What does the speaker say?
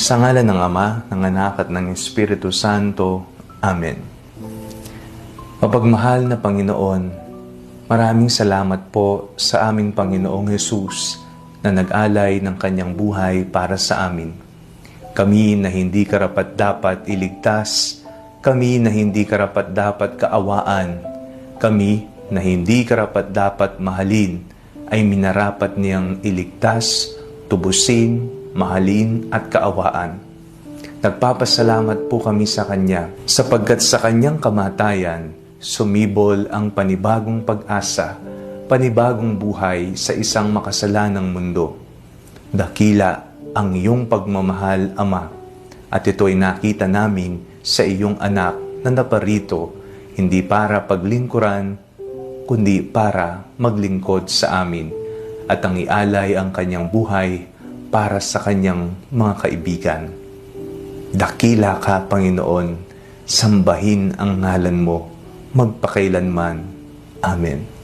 Sa ngalan ng Ama, ng Anak at ng Espiritu Santo. Amen. Mapagmahal na Panginoon, maraming salamat po sa aming Panginoong Hesus na nag-alay ng kanyang buhay para sa amin. Kami na hindi karapat-dapat iligtas, kami na hindi karapat-dapat kaawaan, kami na hindi karapat-dapat mahalin, ay minarapat niyang iligtas, tubusin, mahalin at kaawaan. Nagpapasalamat po kami sa Kanya sapagkat sa Kanyang kamatayan, sumibol ang panibagong pag-asa, panibagong buhay sa isang makasalanang mundo. Dakila ang iyong pagmamahal, Ama, at ito'y nakita namin sa iyong anak na naparito, hindi para paglingkuran, kundi para maglingkod sa amin, at ang ialay ang kanyang buhay para sa kanyang mga kaibigan. Dakila ka, Panginoon, sambahin ang ngalan mo, magpakailanman. Amen.